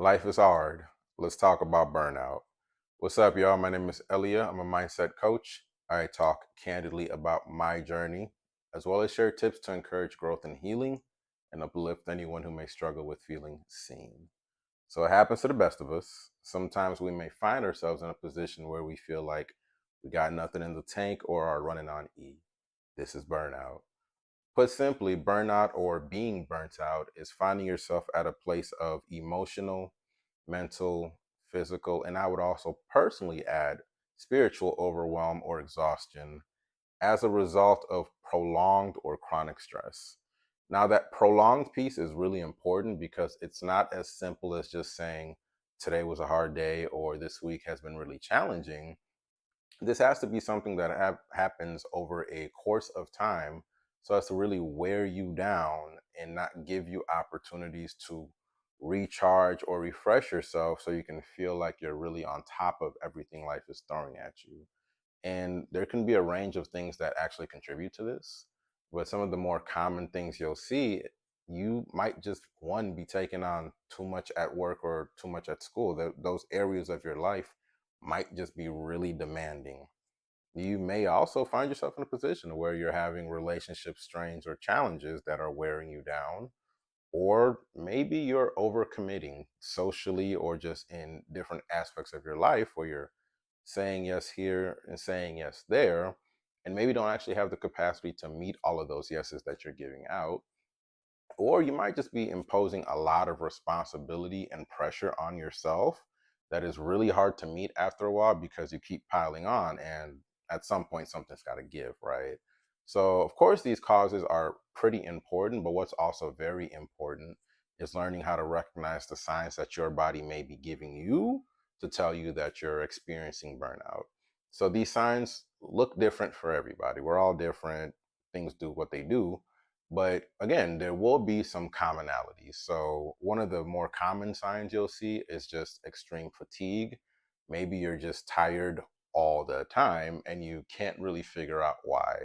Life is hard. Let's talk about burnout. What's up, y'all? My name is Elia. I'm a mindset coach. I talk candidly about my journey, as well as share tips to encourage growth and healing and uplift anyone who may struggle with feeling seen. So it happens to the best of us. Sometimes we may find ourselves in a position where we feel like we got nothing in the tank or are running on E. This is burnout. Put simply, burnout or being burnt out is finding yourself at a place of emotional, mental, physical, and I would also personally add spiritual overwhelm or exhaustion as a result of prolonged or chronic stress. Now, that prolonged piece is really important because it's not as simple as just saying today was a hard day or this week has been really challenging. This has to be something that happens over a course of time so as to really wear you down and not give you opportunities to recharge or refresh yourself so you can feel like you're really on top of everything life is throwing at you. And there can be a range of things that actually contribute to this. But some of the more common things you'll see, you might just one be taking on too much at work or too much at school. Those areas of your life might just be really demanding. You may also find yourself in a position where you're having relationship strains or challenges that are wearing you down, or maybe you're overcommitting socially or just in different aspects of your life where you're saying yes here and saying yes there, and maybe don't actually have the capacity to meet all of those yeses that you're giving out. Or you might just be imposing a lot of responsibility and pressure on yourself that is really hard to meet after a while because you keep piling on. And at some point, something's got to give, right? So, of course, these causes are pretty important, but what's also very important is learning how to recognize the signs that your body may be giving you to tell you that you're experiencing burnout. So, these signs look different for everybody. We're all different. Things do what they do, but again, there will be some commonalities. So, one of the more common signs you'll see is just extreme fatigue. Maybe you're just tired all the time and you can't really figure out why.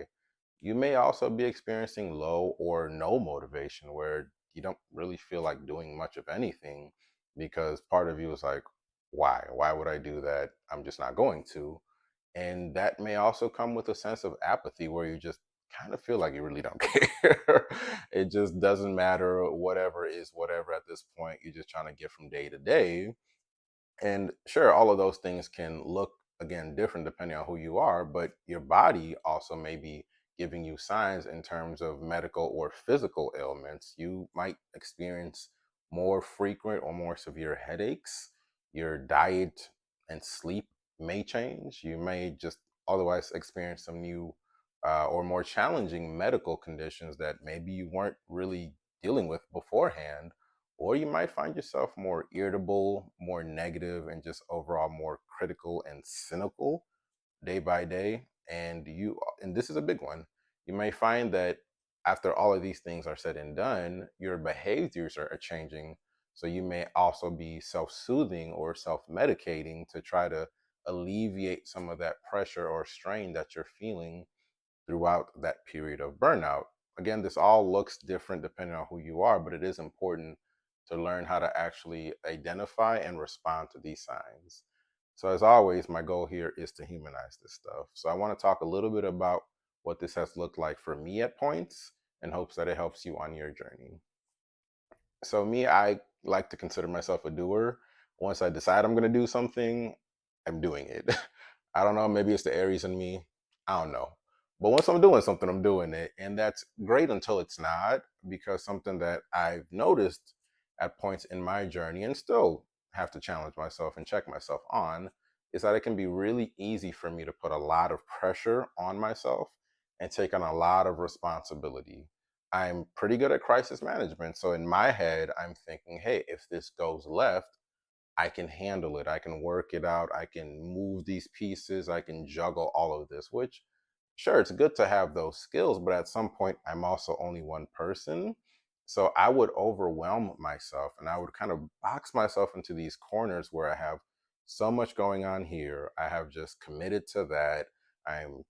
You may also be experiencing low or no motivation where you don't really feel like doing much of anything because part of you is like, why? Why would I do that? I'm just not going to. And that may also come with a sense of apathy where you just kind of feel like you really don't care. It just doesn't matter. Whatever is whatever at this point. You're just trying to get from day to day. And sure, all of those things can look, again, different depending on who you are, but your body also may be giving you signs in terms of medical or physical ailments. You might experience more frequent or more severe headaches. Your diet and sleep may change. You may just otherwise experience some new or more challenging medical conditions that maybe you weren't really dealing with beforehand, or you might find yourself more irritable, more negative, and just overall more critical and cynical day by day. And this is a big one, you may find that after all of these things are said and done, your behaviors are changing. So you may also be self-soothing or self-medicating to try to alleviate some of that pressure or strain that you're feeling throughout that period of burnout. Again, this all looks different depending on who you are, but it is important to learn how to actually identify and respond to these signs. So, as always, my goal here is to humanize this stuff. So, I want to talk a little bit about what this has looked like for me at points in hopes that it helps you on your journey. So, me, I like to consider myself a doer. Once I decide I'm going to do something, I'm doing it. I don't know, maybe it's the Aries in me. I don't know. But once I'm doing something, I'm doing it. And that's great until it's not, because something that I've noticed at points in my journey and still have to challenge myself and check myself on is that it can be really easy for me to put a lot of pressure on myself and take on a lot of responsibility. I'm pretty good at crisis management. So in my head, I'm thinking, hey, if this goes left, I can handle it. I can work it out. I can move these pieces. I can juggle all of this, which, sure, it's good to have those skills, but at some point, I'm also only one person. So I would overwhelm myself and I would kind of box myself into these corners where I have so much going on here. I have just committed to that. I'm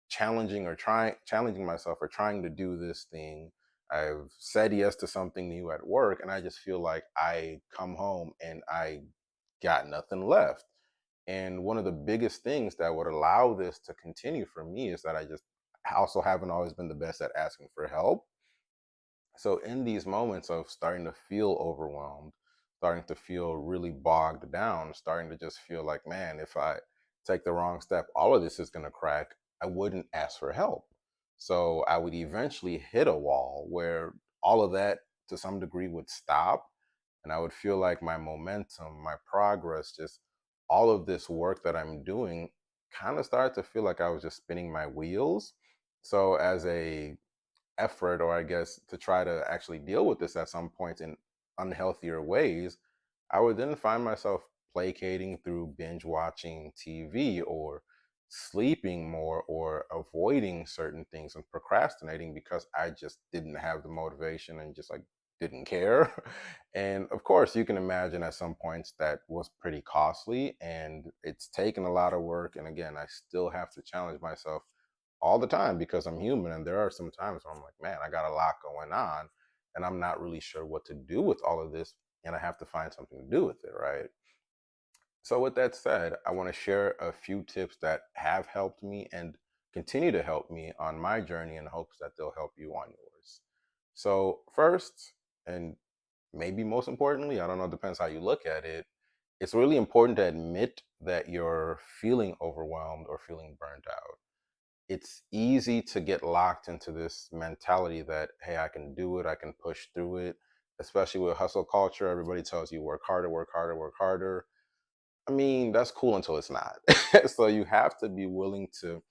challenging myself or trying to do this thing. I've said yes to something new at work, and I just feel like I come home and I got nothing left. And one of the biggest things that would allow this to continue for me is that I also haven't always been the best at asking for help. So in these moments of starting to feel overwhelmed, starting to feel really bogged down, starting to just feel like, man, if I take the wrong step, all of this is going to crack, I wouldn't ask for help. So I would eventually hit a wall where all of that to some degree would stop. And I would feel like my momentum, my progress, just all of this work that I'm doing kind of started to feel like I was just spinning my wheels. So as a effort, or I guess to try to actually deal with this at some point in unhealthier ways, I would then find myself placating through binge watching TV or sleeping more or avoiding certain things and procrastinating because I just didn't have the motivation and just like didn't care. And of course, you can imagine at some points that was pretty costly and it's taken a lot of work. And again, I still have to challenge myself all the time because I'm human. And there are some times where I'm like, man, I got a lot going on and I'm not really sure what to do with all of this. And I have to find something to do with it, right? So, with that said, I want to share a few tips that have helped me and continue to help me on my journey in hopes that they'll help you on yours. So, first, and maybe most importantly, I don't know, it depends how you look at it, it's really important to admit that you're feeling overwhelmed or feeling burnt out. It's easy to get locked into this mentality that, hey, I can do it, I can push through it, especially with hustle culture. Everybody tells you work harder, work harder, work harder. I mean, that's cool until it's not. So you have to be willing to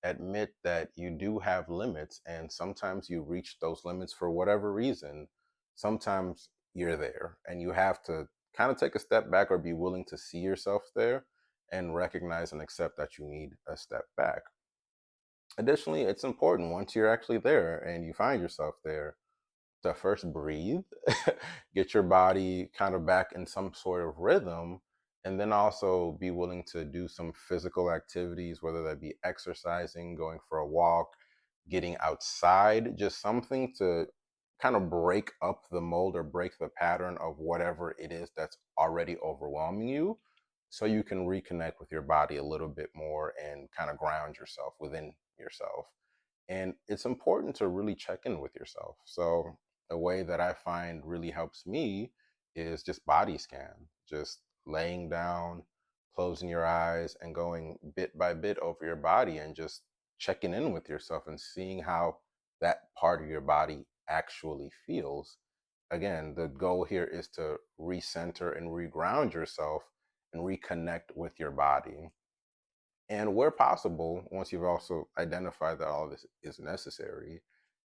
admit that you do have limits, and sometimes you reach those limits for whatever reason. Sometimes you're there, and you have to kind of take a step back or be willing to see yourself there and recognize and accept that you need a step back. Additionally, it's important once you're actually there and you find yourself there to first breathe, get your body kind of back in some sort of rhythm, and then also be willing to do some physical activities, whether that be exercising, going for a walk, getting outside, just something to kind of break up the mold or break the pattern of whatever it is that's already overwhelming you so you can reconnect with your body a little bit more and kind of ground yourself within yourself. And it's important to really check in with yourself. So, a way that I find really helps me is just body scan, just laying down, closing your eyes, and going bit by bit over your body and just checking in with yourself and seeing how that part of your body actually feels. Again, the goal here is to recenter and reground yourself and reconnect with your body. And where possible, once you've also identified that all this is necessary,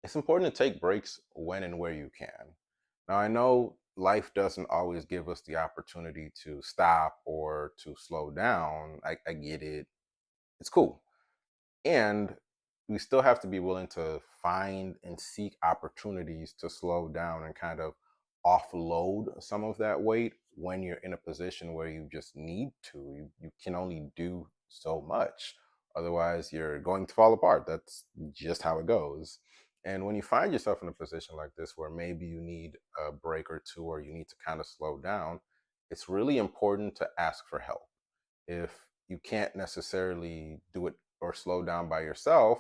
it's important to take breaks when and where you can. Now, I know life doesn't always give us the opportunity to stop or to slow down. I get it. It's cool. And we still have to be willing to find and seek opportunities to slow down and kind of offload some of that weight when you're in a position where you just need to. You can only do so much. Otherwise, you're going to fall apart. That's just how it goes. And when you find yourself in a position like this where maybe you need a break or two or you need to kind of slow down, it's really important to ask for help. If you can't necessarily do it or slow down by yourself,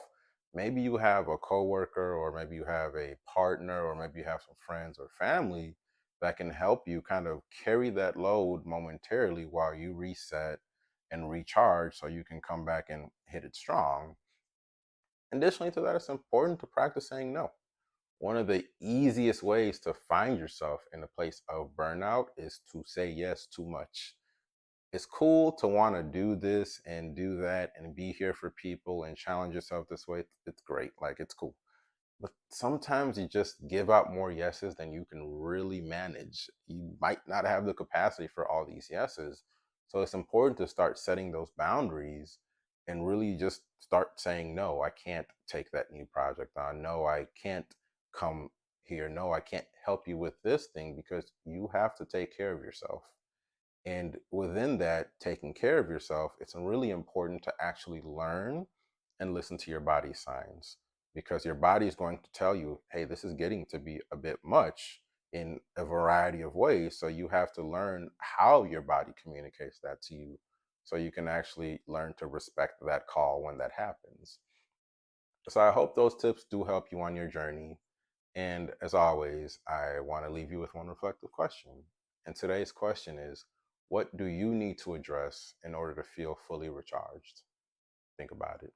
maybe you have a coworker or maybe you have a partner or maybe you have some friends or family that can help you kind of carry that load momentarily while you reset and recharge so you can come back and hit it strong. Additionally to that, it's important to practice saying no. One of the easiest ways to find yourself in a place of burnout is to say yes too much. It's cool to want to do this and do that and be here for people and challenge yourself this way. It's great. Like, it's cool. But sometimes you just give out more yeses than you can really manage. You might not have the capacity for all these yeses. So it's important to start setting those boundaries and really just start saying, no, I can't take that new project on. No, I can't come here. No, I can't help you with this thing because you have to take care of yourself. And within that, taking care of yourself, it's really important to actually learn and listen to your body signs. because your body is going to tell you, hey, this is getting to be a bit much in a variety of ways. So you have to learn how your body communicates that to you so you can actually learn to respect that call when that happens. So I hope those tips do help you on your journey. And as always, I want to leave you with one reflective question. And today's question is, what do you need to address in order to feel fully recharged? Think about it.